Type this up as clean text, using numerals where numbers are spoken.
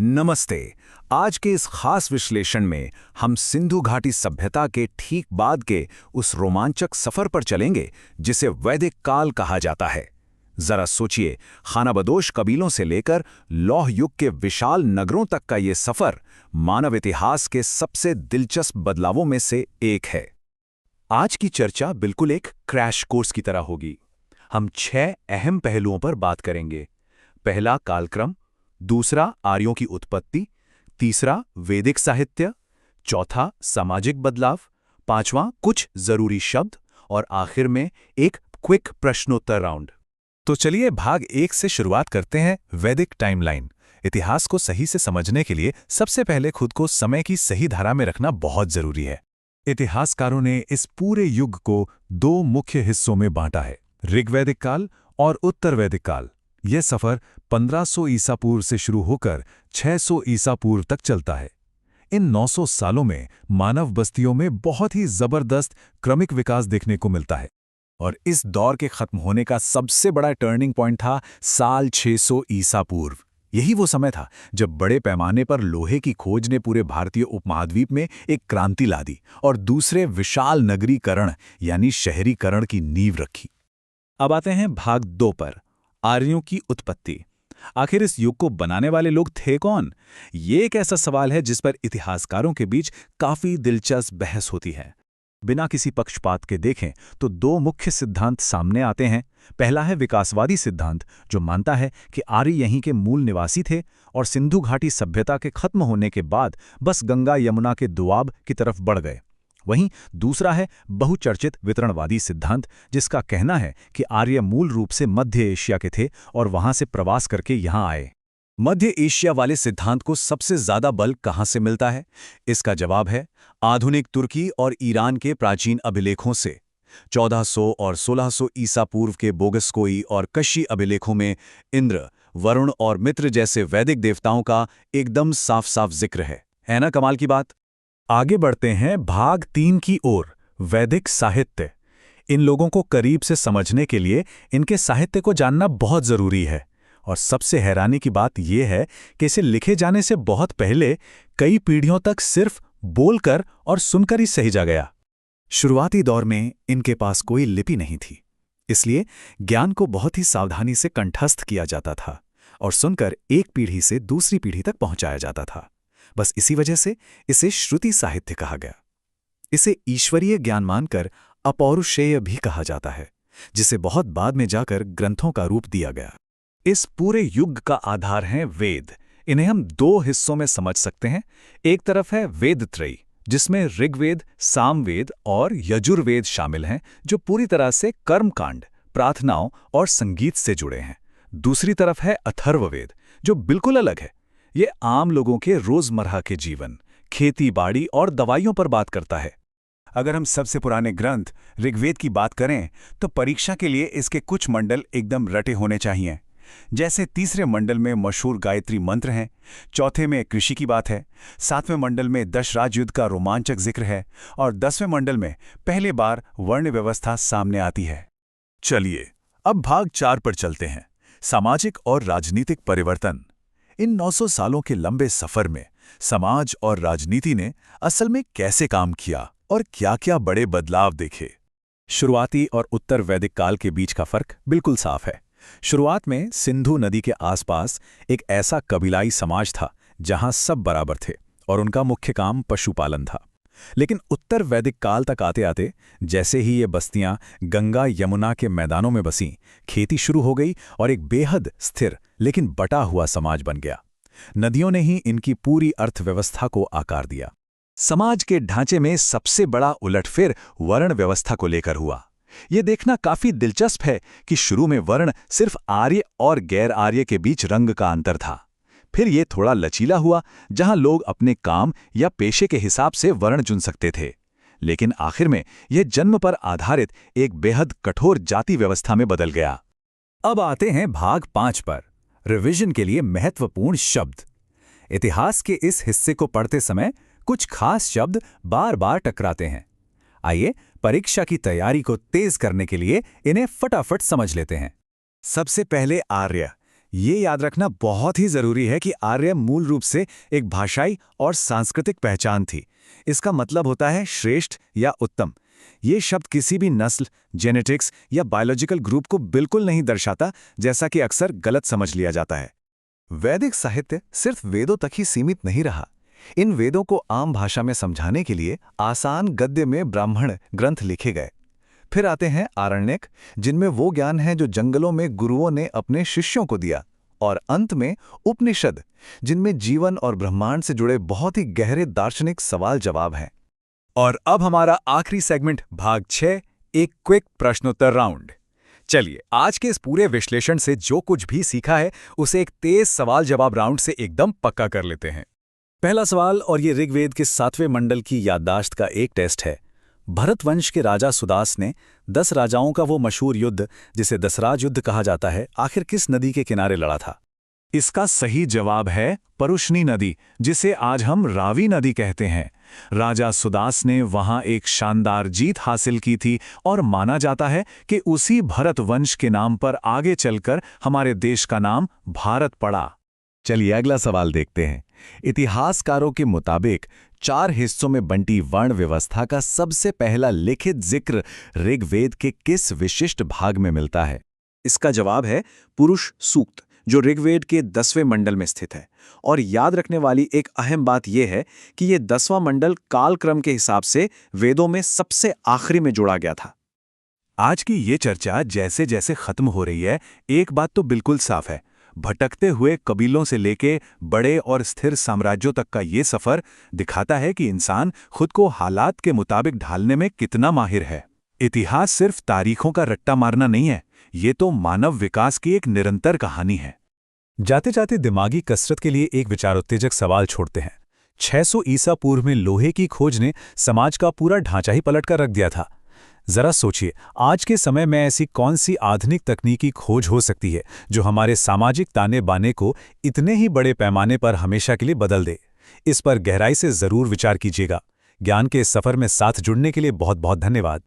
नमस्ते। आज के इस खास विश्लेषण में हम सिंधु घाटी सभ्यता के ठीक बाद के उस रोमांचक सफर पर चलेंगे जिसे वैदिक काल कहा जाता है। जरा सोचिए, खानाबदोश कबीलों से लेकर लौह युग के विशाल नगरों तक का ये सफर मानव इतिहास के सबसे दिलचस्प बदलावों में से एक है। आज की चर्चा बिल्कुल एक क्रैश कोर्स की तरह होगी। हम 6 अहम पहलुओं पर बात करेंगे। पहला, कालक्रम। दूसरा, आर्यों की उत्पत्ति। तीसरा, वैदिक साहित्य। चौथा, सामाजिक बदलाव। पांचवां, कुछ जरूरी शब्द। और आखिर में एक क्विक प्रश्नोत्तर राउंड। तो चलिए भाग 1 से शुरुआत करते हैं। वैदिक टाइमलाइन। इतिहास को सही से समझने के लिए सबसे पहले खुद को समय की सही धारा में रखना बहुत जरूरी है। इतिहासकारों ने इस पूरे युग को 2 मुख्य हिस्सों में बांटा है, ऋग्वैदिक काल और उत्तर वैदिक काल। यह सफर 1500 ईसा पूर्व से शुरू होकर 600 ईसा पूर्व तक चलता है। इन 900 सालों में मानव बस्तियों में बहुत ही जबरदस्त क्रमिक विकास देखने को मिलता है। और इस दौर के खत्म होने का सबसे बड़ा टर्निंग पॉइंट था साल 600 ईसा पूर्व। यही वो समय था जब बड़े पैमाने पर लोहे की खोज ने पूरे भारतीय उपमहाद्वीप में एक क्रांति ला दी और दूसरे विशाल नगरीकरण यानी शहरीकरण की नींव रखी। अब आते हैं भाग 2 पर, आर्यों की उत्पत्ति। आखिर इस युग को बनाने वाले लोग थे कौन? ये एक ऐसा सवाल है जिस पर इतिहासकारों के बीच काफी दिलचस्प बहस होती है। बिना किसी पक्षपात के देखें तो 2 मुख्य सिद्धांत सामने आते हैं। पहला है विकासवादी सिद्धांत, जो मानता है कि आर्य यहीं के मूल निवासी थे और सिंधु घाटी सभ्यता के खत्म होने के बाद बस गंगा यमुना के दोआब की तरफ बढ़ गए। वहीं दूसरा है बहुचर्चित वितरणवादी सिद्धांत, जिसका कहना है कि आर्य मूल रूप से मध्य एशिया के थे और वहां से प्रवास करके यहां आए। मध्य एशिया वाले सिद्धांत को सबसे ज्यादा बल कहां से मिलता है? इसका जवाब है आधुनिक तुर्की और ईरान के प्राचीन अभिलेखों से। 1400 और 1600 ईसा पूर्व के बोगस्कोई और कशी अभिलेखों में इंद्र, वरुण और मित्र जैसे वैदिक देवताओं का एकदम साफ साफ जिक्र है ना कमाल की बात। आगे बढ़ते हैं भाग 3 की ओर, वैदिक साहित्य। इन लोगों को करीब से समझने के लिए इनके साहित्य को जानना बहुत जरूरी है। और सबसे हैरानी की बात यह है कि इसे लिखे जाने से बहुत पहले कई पीढ़ियों तक सिर्फ बोलकर और सुनकर ही सहेजा गया। शुरुआती दौर में इनके पास कोई लिपि नहीं थी, इसलिए ज्ञान को बहुत ही सावधानी से कंठस्थ किया जाता था और सुनकर एक पीढ़ी से दूसरी पीढ़ी तक पहुंचाया जाता था। बस इसी वजह से इसे श्रुति साहित्य कहा गया। इसे ईश्वरीय ज्ञान मानकर अपौरुषेय भी कहा जाता है, जिसे बहुत बाद में जाकर ग्रंथों का रूप दिया गया। इस पूरे युग का आधार हैं वेद। इन्हें हम 2 हिस्सों में समझ सकते हैं। एक तरफ है वेदत्रयी, जिसमें ऋग्वेद, सामवेद और यजुर्वेद शामिल हैं, जो पूरी तरह से कर्मकांड, प्रार्थनाओं और संगीत से जुड़े हैं। दूसरी तरफ है अथर्ववेद, जो बिल्कुल अलग है। ये आम लोगों के रोजमर्रा के जीवन, खेती बाड़ी और दवाइयों पर बात करता है। अगर हम सबसे पुराने ग्रंथ ऋग्वेद की बात करें तो परीक्षा के लिए इसके कुछ मंडल एकदम रटे होने चाहिए। जैसे तीसरे मंडल में मशहूर गायत्री मंत्र हैं, चौथे में कृषि की बात है, 7वें मंडल में दशराज युद्ध का रोमांचक जिक्र है और 10वें मंडल में पहले बार वर्ण व्यवस्था सामने आती है। चलिए अब भाग 4 पर चलते हैं, सामाजिक और राजनीतिक परिवर्तन। इन 900 सालों के लंबे सफर में समाज और राजनीति ने असल में कैसे काम किया और क्या-क्या बड़े बदलाव देखे। शुरुआती और उत्तर वैदिक काल के बीच का फर्क बिल्कुल साफ है। शुरुआत में सिंधु नदी के आसपास एक ऐसा कबीलाई समाज था जहां सब बराबर थे और उनका मुख्य काम पशुपालन था। लेकिन उत्तर वैदिक काल तक आते आते जैसे ही ये बस्तियां गंगा यमुना के मैदानों में बसीं, खेती शुरू हो गई और एक बेहद स्थिर लेकिन बटा हुआ समाज बन गया। नदियों ने ही इनकी पूरी अर्थव्यवस्था को आकार दिया। समाज के ढांचे में सबसे बड़ा उलटफेर वर्ण व्यवस्था को लेकर हुआ। ये देखना काफी दिलचस्प है कि शुरू में वर्ण सिर्फ आर्य और गैर आर्य के बीच रंग का अंतर था। फिर ये थोड़ा लचीला हुआ, जहां लोग अपने काम या पेशे के हिसाब से वर्ण चुन सकते थे। लेकिन आखिर में यह जन्म पर आधारित एक बेहद कठोर जाति व्यवस्था में बदल गया। अब आते हैं भाग 5 पर, रिवीजन के लिए महत्वपूर्ण शब्द। इतिहास के इस हिस्से को पढ़ते समय कुछ खास शब्द बार बार टकराते हैं। आइए परीक्षा की तैयारी को तेज करने के लिए इन्हें फटाफट समझ लेते हैं। सबसे पहले आर्य, ये याद रखना बहुत ही जरूरी है कि आर्य मूल रूप से एक भाषाई और सांस्कृतिक पहचान थी। इसका मतलब होता है श्रेष्ठ या उत्तम। ये शब्द किसी भी नस्ल, जेनेटिक्स या बायोलॉजिकल ग्रुप को बिल्कुल नहीं दर्शाता, जैसा कि अक्सर गलत समझ लिया जाता है। वैदिक साहित्य सिर्फ वेदों तक ही सीमित नहीं रहा। इन वेदों को आम भाषा में समझाने के लिए आसान गद्य में ब्राह्मण ग्रंथ लिखे गए। फिर आते हैं आरण्यक, जिनमें वो ज्ञान है जो जंगलों में गुरुओं ने अपने शिष्यों को दिया। और अंत में उपनिषद, जिनमें जीवन और ब्रह्मांड से जुड़े बहुत ही गहरे दार्शनिक सवाल जवाब हैं। और अब हमारा आखिरी सेगमेंट भाग 6, एक क्विक प्रश्नोत्तर राउंड। चलिए, आज के इस पूरे विश्लेषण से जो कुछ भी सीखा है उसे एक तेज सवाल जवाब राउंड से एकदम पक्का कर लेते हैं। पहला सवाल, और ये ऋग्वेद के 7वें मंडल की याददाश्त का एक टेस्ट है। भरत वंश के राजा सुदास ने 10 राजाओं का वो मशहूर युद्ध, जिसे दसराज युद्ध कहा जाता है, आखिर किस नदी के किनारे लड़ा था? इसका सही जवाब है परुष्णी नदी, जिसे आज हम रावी नदी कहते हैं। राजा सुदास ने वहां एक शानदार जीत हासिल की थी और माना जाता है कि उसी भरत वंश के नाम पर आगे चलकर हमारे देश का नाम भारत पड़ा। चलिए अगला सवाल देखते हैं। इतिहासकारों के मुताबिक 4 हिस्सों में बंटी वर्ण व्यवस्था का सबसे पहला लिखित जिक्र ऋग्वेद के किस विशिष्ट भाग में मिलता है? इसका जवाब है पुरुष सूक्त, जो ऋग्वेद के 10वें मंडल में स्थित है। और याद रखने वाली एक अहम बात यह है कि यह 10वां मंडल कालक्रम के हिसाब से वेदों में सबसे आखिरी में जोड़ा गया था। आज की ये चर्चा जैसे जैसे खत्म हो रही है, एक बात तो बिल्कुल साफ है। भटकते हुए कबीलों से लेके बड़े और स्थिर साम्राज्यों तक का ये सफर दिखाता है कि इंसान खुद को हालात के मुताबिक ढालने में कितना माहिर है। इतिहास सिर्फ तारीखों का रट्टा मारना नहीं है, ये तो मानव विकास की एक निरंतर कहानी है। जाते जाते दिमागी कसरत के लिए एक विचारोत्तेजक सवाल छोड़ते हैं। 600 ईसा पूर्व में लोहे की खोज ने समाज का पूरा ढांचा ही पलट कर रख दिया था। जरा सोचिए, आज के समय में ऐसी कौन सी आधुनिक तकनीकी खोज हो सकती है जो हमारे सामाजिक ताने बाने को इतने ही बड़े पैमाने पर हमेशा के लिए बदल दे? इस पर गहराई से जरूर विचार कीजिएगा। ज्ञान के इस सफर में साथ जुड़ने के लिए बहुत बहुत धन्यवाद।